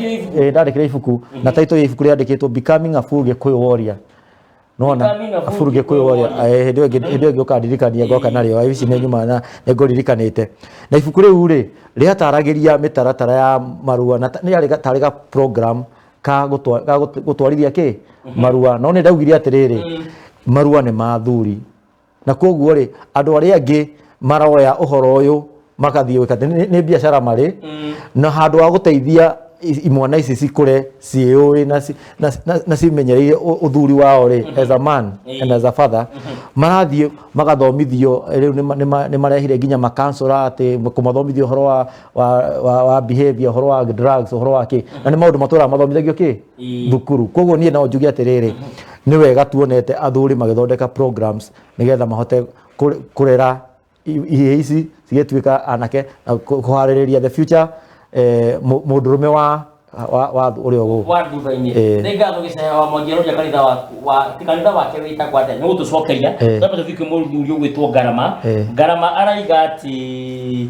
ndandĩkire ibuku na title ya ibuku rĩandĩkĩtwo Becoming a Full Gĩkũyũ Warrior nona Full Gĩkũyũ Warrior hĩndĩ ĩyo ngĩũkandirikania ngoka narĩo ici nĩ nyuma na nĩngũririkanĩte na ibuku rĩu rĩ rĩataragĩria mĩtaratara ya marua na nĩ yarĩ tarĩ ga program ka gũtwarithia kĩ marua no nĩ ndaugire atĩrĩrĩ marua nĩ ma athuri na koguo rĩ andũ arĩa angĩ maroya ũhoro ũyũ magathiĩ gwĩka nĩ biacara marĩ na handũ wa gũteithia imwana ici cikũre ciĩũĩ na cimenyereire ũthuri wao rĩ as a man and as a father marathiĩ magathomithio rĩu nĩ marehire nginya makancora atĩ kũmathomithia ũhoro wa behavior ũhoro wa drugs ũhoro wa kĩ na nĩ maũndũ matũraga mathomithagio kĩ thukuru koguo niĩ no njuge atĩrĩrĩ nĩ wega tuonete athuri magĩthondeka programs nĩgetha mahote kũrera ihĩĩ ici cigĩtuĩka anake na kũharĩrĩria the future mũndũrũme wa ũrĩa ũgũ wa thutha-inĩ nĩ ngatho gĩcaya wa Mwangi Aroria kanitha wake wĩtagwo atĩa nĩ gũtũcokeria twamba tũthiĩ mũthuri ũgwĩtwo Ngarama araiga atĩ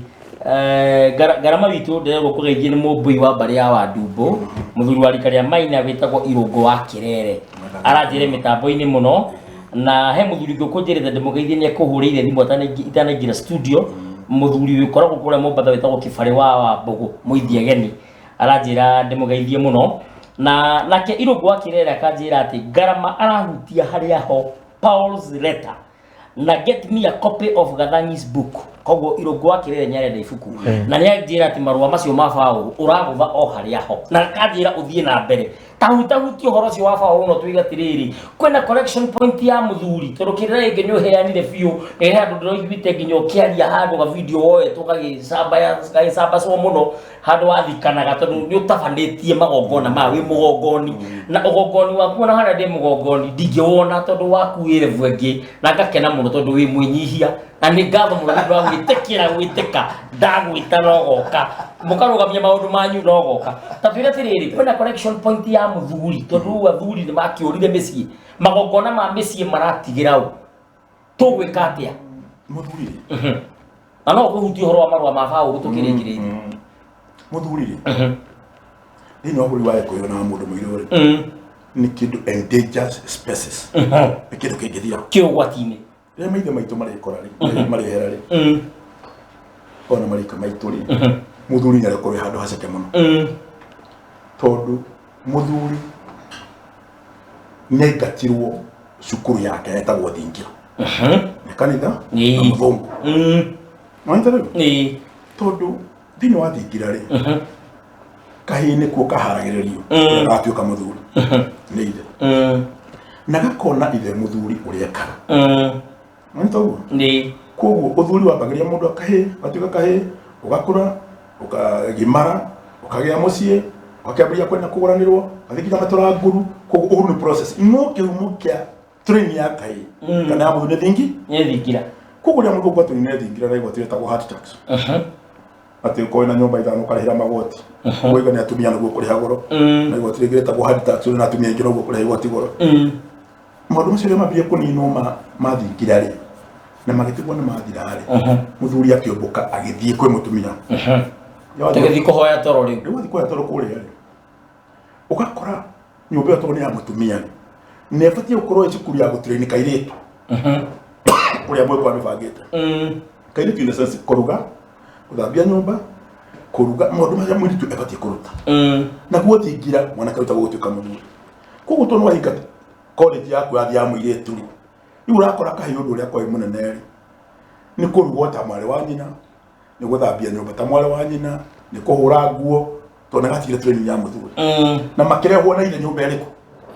Ngarama witũ ndererwo kũgeithie nĩ mũmbui wa mbarĩ ya Wandumbo mũthuri wa rika rĩa Maina wĩtagwo Irũngũ wa Kĩrere aranjĩre mĩtambo-inĩ mũno na he mũthuri ngũkũnjĩrĩte ndĩmũgeithie nĩ ekũhũrĩire thimũ itanaingĩra studio mũthuri wĩkoragwo kũrĩa Mombatha wĩtagwo Kĩbarĩ wa Mbũgũ Mũithia Geni aranjĩra ndĩmũgeithie mũno na nake Irũngũ wa Kĩrere akanjĩra atĩ Ngarama arahutia harĩa ho Paul's letter na get me a copy of Gathanyi's book koguo Irungu akirire nyarenda ibuku na ni anjira ati marua macio ma Paul uragutha o haria ho na kanjira uthie na mbere tahutahutio horo cio wa Paul no twiga tiriri kwena correction point ya muthuri turukirira ingi nyu heanire biu ni handu ndiroiguite nginya ukiaria handu ga video woe tukagicamba so muno handu wathikanaga tondu ni utabanĩtie magongona ma wi mugongoni na ugongoni waku na haria ndi mugongoni ndingĩwona tondu wakuire bwengi na ngakena muno tondu wi mwinyihia na ni ngatho muno nĩ ũndũ wa gwĩtĩka ndagwĩta no goka mũkarũgamia maũndũ manyu no goka ta twĩre atĩrĩrĩ kwĩna correction point ya mũthuri tondu athuri nĩ makĩũrire mĩciĩ magongona ma mĩciĩ maratigĩra ũ tũgwĩka atĩa mũthuri na no kũhutia ũhoro wa marũa ma Paul tũkĩrĩkĩrĩte mũthuri thĩinĩ wa bũrũri wa Gĩkũyũ na mũndũ mũirũ rĩ nĩ kĩndũ endangered species nĩ kĩndũ kĩngĩthira kĩũgwati-inĩ rĩrĩa maithe maitũ marĩkora rĩ marĩhera rĩ ona marika maitũ rĩ mũthuri nĩ arĩkorwo handũ haceke mũno tondũ mũthuri nĩ aingatirwo cukuru yake etagwo Thingira nĩ kanitha na mũthũngũ nĩwaita rĩu tondũ thĩinĩ wa Thingira rĩ kahĩĩ nĩkuo kaharagĩrĩrio gatuĩka mũthuri nĩ ithe na gakona ithe mũthuri ũrĩa ekaga nĩwaita ũguo koguo ũthuri wambagĩrĩria mũndũ akahĩĩ gatuĩka kahĩĩ ũgakũra ũkagimara ũkagĩa mũciĩ ũkambĩrĩria kwenda kũgũranĩrwo gathiĩ nginya matũra nguru koguo ũguo nĩ process no kĩhumo kĩa training ya kahĩĩ kana ya mũthuri nĩ Thingira koguo rĩrĩa mũndũ ũgwatwo nĩ Thingira na igoti rĩtagwo heart tax atĩ ũkorwo na nyũmba ithano ũkarĩhĩra magoti ũiga nĩ atumia nĩguo kũrĩha goro na igoti rĩngĩ rĩtagwo heart tax na atumia aingĩ noguo kũrĩha igoti goro maũndũ macio rĩrĩa mambĩrĩria kũninwo ma Thingira rĩ na magĩtigwo nĩ mathira rĩ mũthuri akĩũmbũka agĩthiĩ kwĩ mũtumia tũgĩthiĩ kũhoya toro rĩu wathiĩ kũhoya toro kũrĩa rĩ ũgakora nyũmba ĩyo tondũ nĩ ya mũtumia rĩ na ĩbatiĩ gũkorwo ĩ cukuru ya gũtrain kairĩtu ũrĩa mwĩkwa mĩbangĩte kairĩtu in the sense kũruga gũthambia nyũmba kũruga maũndũ marĩa mũritũ ĩbatiĩ kũruta naguo Thingira mwanake wĩtagwo gũtuĩka mũthuri koguo tondũ wahinga college yaku yathi ya mũirĩtu rĩ rĩu ũrakora kahĩĩ ũndũ ũrĩa kwĩ mũnene rĩ nĩ kũrugwo ta mwarĩ wa nyina nĩ gũthambia nyũmba ta mwarĩ wa nyina nĩ kũhũra nguo tondũ gatigire training ya mũthuri na makĩrehwo na ithe nyũmba ĩrĩkũ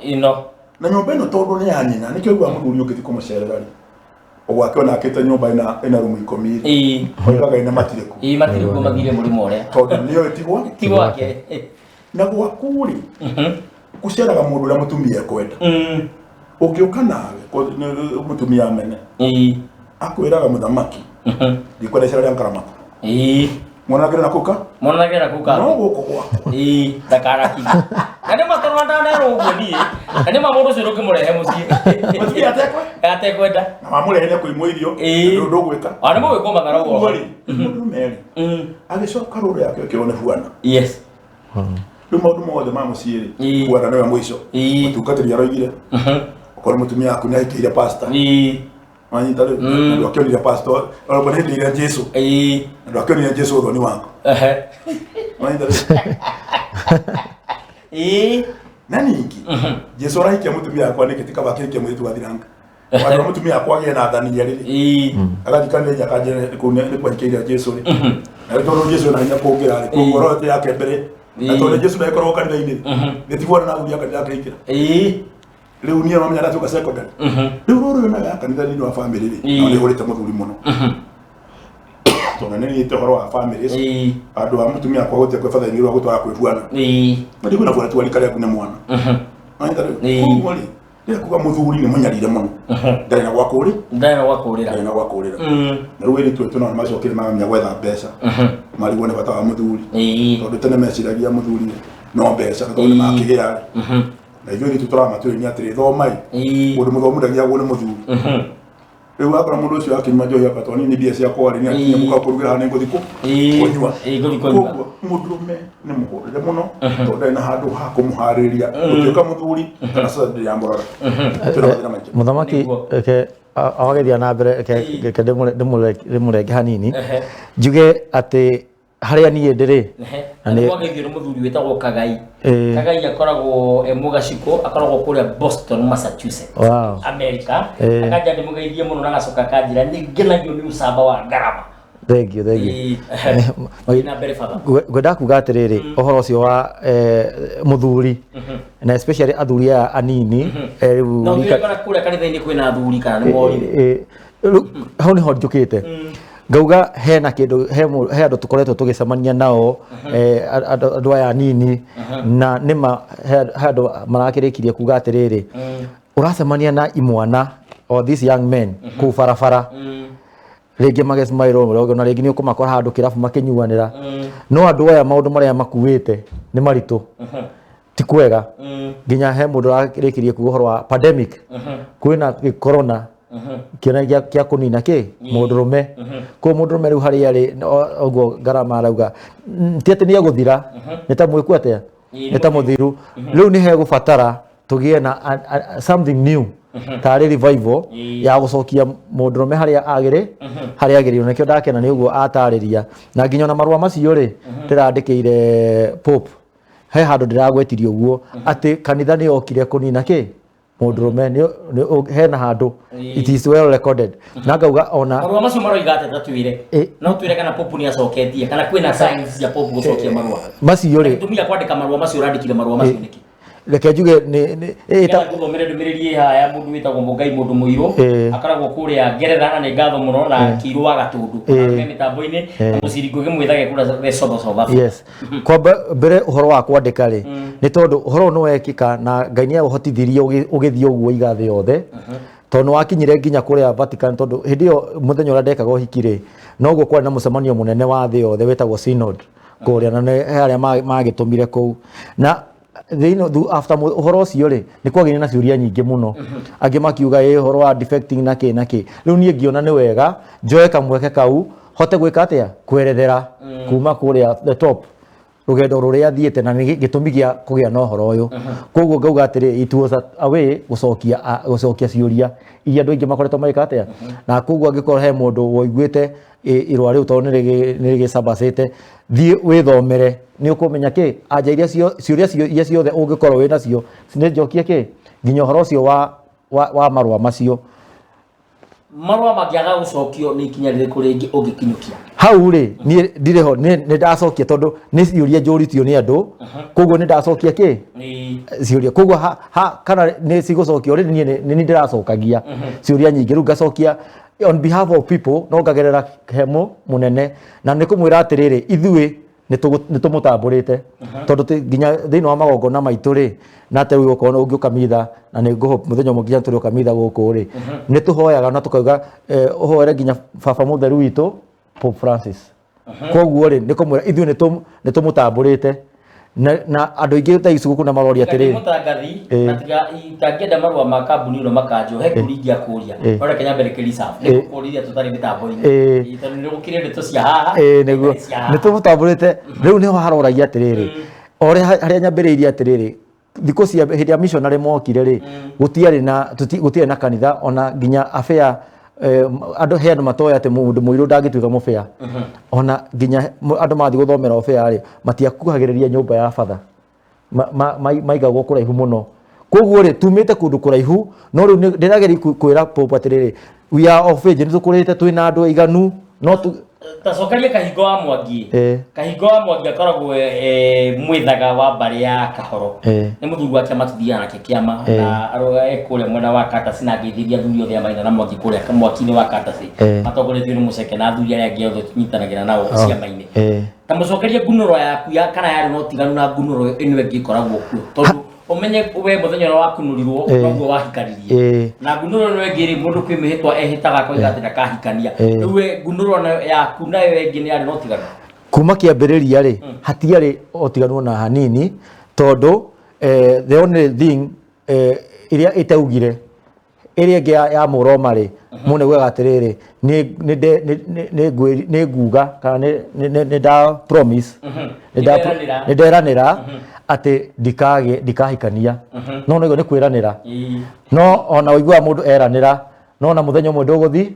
ĩno na nyũmba ĩno tondũ nĩ ya nyina nĩkĩo ũguo mũthuri ũngĩthiĩ kũmũcerera rĩ ũgwakĩona akĩte nyũmba ĩna rumu 10 rĩ oigaga ĩna matirĩku matirĩku mathire mũrĩmo ũrĩa tondũ nĩyo ti gwake na gwaku rĩ gũceraga mũndũ ũrĩa mũtumia ekwenda ũngĩũka nawe mũtumia mene akwĩraga mũthamaki ndikwendecera rĩa Nkaramaka mwanagĩra na kũka no gũkũ gwakwa ndakarakinya na nĩ matoro ndanero ũguo niĩ na nĩ mũndũ ũcio ndũngĩmũrehe mũciĩ atekwenda na wamũrehe nĩ kũimwo irio ndũ gwĩka nĩ mũgwĩkwo mathara ũguo mũndũ merĩ agĩcoka rũrũ yake kĩone buana rĩu maũndũ mothe ma mũciĩ rĩ buana nĩwe mũico mũtungatĩri aroigire okorwo mũtumia waku nĩ ahikĩire pastor wanyita rĩu andũ akĩonire pastor ona hĩndĩ ĩrĩa Jesũ andũ akĩonire Jesũ ũthoni waku wanyita rĩu na ningĩ Jesũ arahikia mũtumia wakwa nĩkĩ tikaba akĩhikia mũirĩtu wa Thiranga wandũ mũtumia wakwa agĩe na thani rĩrĩ agathikanĩria akanjĩra nĩ kwahikĩire Jesũ rĩ na tondũ Jesũ ena hinya kũngĩra rĩ koguo roho yake mbere na tondũ Jesũ ndagĩkorwo kanitha-inĩ gĩtiguona na athuri akanitha akĩingĩra rĩu niĩ mamenya ndatuĩka secondary rĩu rũrũ yonaga kanitha thĩinĩ wa family rĩ na nĩ hũrĩte mũthuri mũno tondũ nĩ nyite ũhoro wa family andũ a mũtumia akwa gũthiĩ kwĩ batha-inĩ rwa gũtwara kwĩ buana na ndĩkwĩna buana tu arika rĩaku nĩ mwana wanyita rĩu koguo rĩ rĩrĩa kuga mũthuri nĩ mũnyarire mũno ndarĩ na gwakũrĩra na rĩu ĩrĩtu ĩtũ nao macokire magamia gwetha mbeca marigwo nĩ bata wa mũthuri tondũ tene meciragia mũthuri no mbeca tondũ nĩ makĩgĩa rĩ na ithuĩ nĩ tũtũramatũrĩnia atĩrĩ thomai mũndũ mũthomu ndagiagwo nĩ mũthuri rĩu akora mũndũ ũcio akĩnyua njohi akatwani nĩ mbia ciakwa rĩ nĩ akinya mũka kũrugĩra hana ngũthi kũnyua koguo mũndũrũme nĩ mũhũrĩre mũno tondũ ndarĩ na handũ ha kũmũharĩria gũtuĩka mũthuri kana sasa ndĩrĩ yamũrora mũthamaki agagĩthiĩ na mbere ndĩmũrenge hanini njuge atĩ haria niĩ ndĩrĩ na nĩ gwagĩthio mũthuri wĩtagwo Kagai. Kagai akoragwo Mũgaciko, akoragwo kũrĩa Boston, Massachusetts, America. Akaja ndĩmũgeithie mũno na gacoka kanjĩra nĩ ngenagio nĩ ũcamba wa ngarama. Thank you. Ngwenda kuga atĩrĩrĩ ũhoro ũcio wa mũthuri na especially athuri aya anini rĩu kũrĩa kanitha-inĩ kwĩna athuri kana nĩ morire hau nĩho njũkĩte ngauga hena kĩndũ he andũ tũkoretwo tũgĩcemania nao andũ aya anini na nĩma he andũ marakĩrĩkirie kuga atĩrĩrĩ ũracemania na imwana or these young men kũu barabara rĩngĩ magesmairo na rĩngĩ nĩ ũkũmakora handũ kĩrabu makĩnyuanĩra no andũ aya maũndũ marĩa makuĩte nĩ maritũ ti kwega nginya he mũndũ ararĩkirie kuga ũhoro wa pandemic kwĩna corona kĩona gĩa kũnina kĩ mũndũrũme kũ mũndũrũme rĩu harĩa rĩ ũguo Ngarama arauga ti atĩ nĩ egũthira nĩ ta mwĩku atĩa nĩ ta mũthiru rĩu nĩ hegũbatara tũgĩe na something new tarĩ revival ya gũcokia mũndũrũme harĩa agĩrĩirwo nĩkĩo ndakena nĩ ũguo atarĩria na nginya na marũa macio rĩ ndĩrandĩkĩire Pope he handũ ndĩragwetirie ũguo atĩ kanitha nĩ okire kũnina kĩ mũndũrũme hena handũ it is well recorded na ngauga ona marũa macio maroiga atĩ tatuire no twire kana Pope nĩ acoketie kana kwĩna signs cia Pope gũcokia marũa macio rĩ tumia kwandĩka marũa macio ũrandĩkire marũa macio nĩkĩ reke njuge nĩ gũthomere ndũmĩrĩri haya mũndũ wĩtagwo Mũngai mũndũ mũirũ akoragwo kũrĩa Ngeretha na nĩ ngatho mũno na Kĩirũ wa Gatũndũ na mĩtambo-inĩ na mũciringo ũngĩ mwĩthage kũra the South Africa. Yes kwamba mbere ũhoro wa kwandĩka rĩ nĩ tondũ ũhoro nĩ wekĩka na Ngai nĩ ũhotithirie ũgĩthiĩ ũguo igathĩ yothe tondũ wakinyire nginya kũrĩa Vatican tondũ hĩndĩ ĩyo mũthenya ũrĩa ndekaga ũhiki rĩ no ũguo kwarĩ na mũcemanio mũnene wa thĩ yothe wĩtagwo synod kũrĩa na arĩa magĩtũmire kũu na after ũhoro ũcio rĩ nĩ kwagĩire na ciũria nyingĩ mũno angĩ makiuga ũhoro wa defecting na kĩ rĩu niĩ ngĩona nĩ wega njoe kamweke kau hote gwĩka atĩa kwerethera kuma kũrĩa the top rũgendo rũrĩa thiĩte na nĩ gĩtũmi gĩa kũgĩa na ũhoro ũyũ koguo ngauga atĩrĩ it was a way gũcokia ciũria iria andũ aingĩ makoretwo magĩka atĩa na koguo angĩkorwo he mũndũ woiguĩte irũa rĩu tondũ nĩ rĩgĩcambacĩte thiĩ wĩthomere nĩ ũkũmenya kĩ anja iria ciothe ũngĩkorwo wĩ nacio nĩ njokie kĩ nginya ũhoro ũcio wa marũa macio marũa mangĩaga gũcokio nĩ ikinya rĩrĩkũ rĩngĩ ũngĩkinyũkia hau rĩ niĩ ndirĩ ho nĩ ndacokia tondũ nĩ ciũria njũritio nĩ andũ koguo nĩ ndacokia kĩ ciũria koguo kana nĩ cigũcokio rĩ niĩ ndĩracokagia ciũria nyingĩ rĩu ngacokia on behalf of people no ngagerera hemo mũnene na nĩ kũmwĩra atĩrĩrĩ ithuĩ nĩ tũmũtambũrĩte tondũ nginya thĩinĩ wa magongona maitũ rĩ na atĩ rĩu ũkorwo ũngĩũka mitha na nĩ mũthenya ũmwe nginya tũrĩoka mitha gũkũ rĩ nĩ tũhoyaga na tũkauga ũhoere nginya baba mũtheru witũ Pope Francis koguo rĩ nĩ kũmwĩra ithuĩ nĩ tũmũtambũrĩte na andũ aingĩ ta icu kuna maroria atĩrĩrĩ mũtangathi itangĩenda marũa ma kambuni ĩno makanjwo he kũringia kũria ore Kenya mbere kĩrisa nĩ kũrĩa tũtarĩ mĩtambo-inĩ tondũ nĩ gũkire ndeto cia haha nĩguo nĩ tũmũtambũrĩte rĩu nĩho haroragia atĩrĩrĩ ore harĩa nyambĩrĩirie atĩrĩrĩ thikũ cia hĩndĩ ya missionary mokire rĩ gũtiarĩ na kanitha ona nginya affair andũ he andũ matoya atĩ mũndũ mũirũ ndangĩtuĩka mũbĩa ona nginya andũ mathiĩ gũthomera ũbĩa rĩ matiakuhagĩrĩria nyũmba ya batha maigagwo kũraihu mũno koguo rĩ tumĩte kũndũ kũraihu no rĩu ndĩrageria kwĩra Pope atĩrĩrĩ we are of age nĩ tũkũrĩte twĩna andũ aiganu no tacokaria Kahingo wa Mwangi Kahingo wa Mwangi akoragwo mwĩthaga wa mbarĩ ya Kahoro nĩ mũthuri wake matuthiaga nake kĩama na kũrĩa mwena wa Katasi na ngĩithĩria athuri othe a Maina na Mwangi kũrĩa mwaki-inĩ wa Katasi matongoretio nĩ Mũceke na athuri arĩa angĩ othe tũnyitanagĩra nao ciama-inĩ ta mũcokerie ngunũro yaku kana yarĩ na ũtiganu na ngunũro ĩno ĩngĩ ĩkoragwo kuo tondũ umenye we muthenya wa kunurirwo noguo wahikaririe na ngunuro no engiri mundu kwimihitwa ehitaga koiga ati ndakahikania riu ngunuro yaku nayo engi ni ari no tigana kuma kiambiriria ri hatiari otiganu na hanini tondu the only thing iria itaugire iria ngi ya muroma ri mune gwe gatiriri ni nguga kana ni da promise ni deranira ati ndikahikania no nego ni kwiranira no ona uigua mundu eranira no na muthenya umwe nduguthi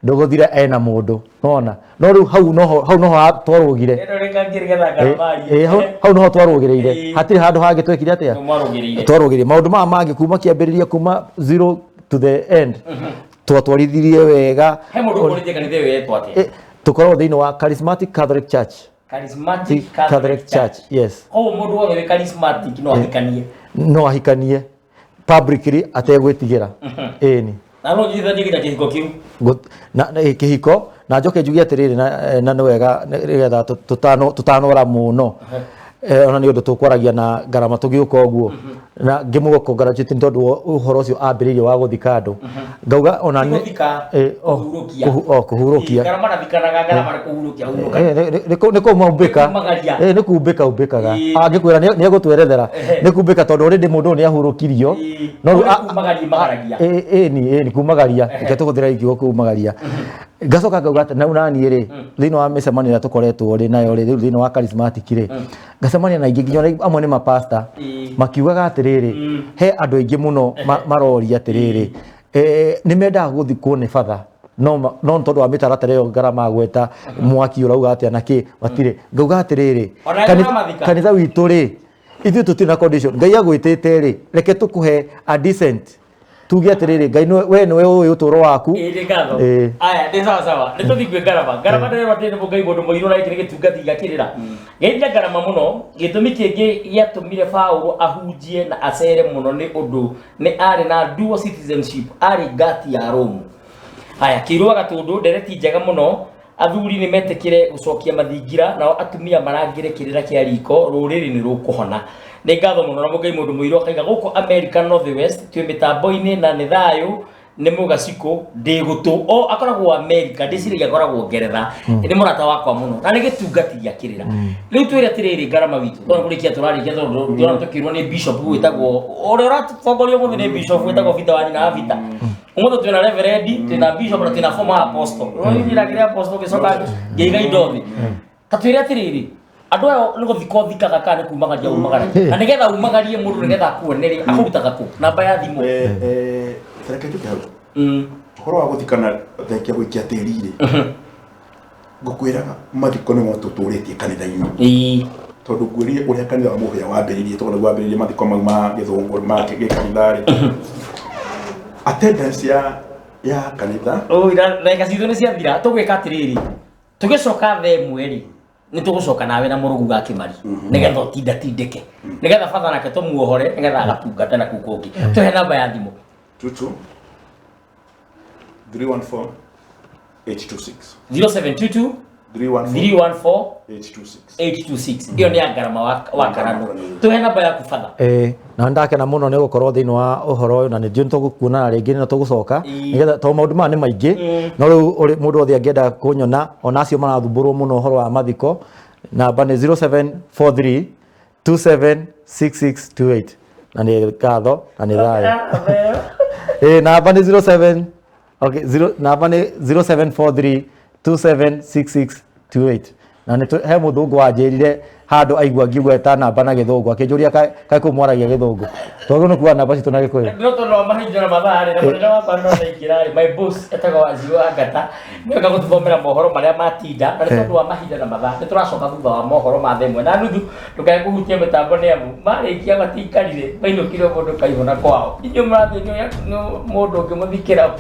ndogothire ena mundu nona no riu hau noho twarugire hau noho twarugireire hatiri handu hangi twekire atia twarugire maundu maya mangi kuma kiambiriria kuma 0 to the end twatwarithirie wega he mundu ukorithie kanitha iyo yetwa atia tukorwo thiini wa Charismatic Catholic Church Catholic Church yes mundu wothe wi charismatic no ahikanie publicly ategwitigira eni na no jithani nginya kihiko kiu na kihiko na njoke njugie atiriri na wega nigetha tutanora muno ona ni undu tukwaragia na garama tugiuka uguo na ngimugo congratulate tondu uhoro ucio ambiririe wa guthika andu ngauga ona ni kuhurukia garama na thikanaga garama kuhurukia ni kumbika ni kumbika umbikaga angikwira ni egutwerethera ni kumbika tondu already mundu ni ahurukirio no kumagaria ni kumagaria nke tuguthira ikigo kumagaria ngacoka ngauga ati na unani ri thiini wa micemania ria tukoretwo ri nayo ri thiini wa Charismatic ri ngacemania na ingi nginya amwe ni mapasta makiugaga atiriri he andu aingi muno maroria atiriri ni mendaga guthikwo ni father no tondu wa mitaratara iyo ngarama gweta mwaki urauga atia na ki watire ngauga atiriri kanitha witu ri ithu tutina condition ngai agwitite ri reke tukuhe a decent tuge atiriri ngai we niwe uyu uturo waku aya ni sawa ni tuthikwe garama ndere batene bo ngai mundu muiro na ikire gitungati gakirira ngeithia garama muno gitumi kingi giatumire Paulo ahunjie na acere muno ni undu ni ari na dual citizenship ari gati ya Rome aya kirwa gatundu ndereti njega muno athuri ni metekire gucokia mathingira nao atumia marangire kirira kia riko ruriri ni rukuhona ni ngatho muno na mugai mundu muiro kaiga guko America North West twi mitambo-ini na ni thayu ni mugaciko ndigutu o akoragwo America ndiciragia akoragwo Ngeretha ni murata wakwa muno na ni gitungati giakirira riu twire atiriri garama witu tondu kurikia turarikia tondu turona tukirwo ni bishop witagwo ore ratutongoria muthi ni bishop witagwo Vita wani na Vita umuthi twina reverend twina bishop na twina former apostle ro nyiragira apostle gicoka ngeiga indothi tatwire atiriri andu ayo ni guthiko thikaga kana kumagaria umagaria na nigetha umagarie mundu nigetha akuonere akurutaga ku namba ya thimu Tereke njuke hau uhoro wa guthikana thekia gwikia tiri ngukwiraga mathiko ni mo tuturitie kanitha-ini tondu ngwirie uria kanitha wa muhia wambiririe tondu wambiririe mathiko mau ma githungu ma gikanithari attendance ya kanitha reka cithu ni ciathira tugwika atiriri tugicoka themweri ni tugucoka nawe na murugu ga kimari nigetha utindatindike nigetha fatha nake tumuohore nigetha agatungata na kukungi tuhe namba ya thimu 22 314 826 0722 314 826 iyo ni ngarama wa karano tuhe namba ya kufadha na ndakena muno ni gukorwo thiini wa uhoro uyu na ni ndio tugukuona ringi na tugucoka nigetha to maundu ma ni maingi no riu mundu othe angienda kunyona onacio marathumburwo muno uhoro wa mathiko namba ni 0743 276628 na ni ngatho na ni thayo namba ni 0743 276628 na ni he muthungu wanjirire handu aigua ngiugwa eta namba na githungu akinjuria kai kumwaragia githungu twago no kuwa namba citu na gikuyu no to no mahinja na mathare na mundu wakwa no naikirari my boss etaga waziru agata ni ga guthomera mohoro maria matinda na tondu wa mahinja na mathare ni turacoka thutha wa mohoro ma themwe na nuthu tukae kuhutia mitambo ni amu marikia matikarire mainukire mundu kaihona kwao inyo marathi no mundu ngimuthikira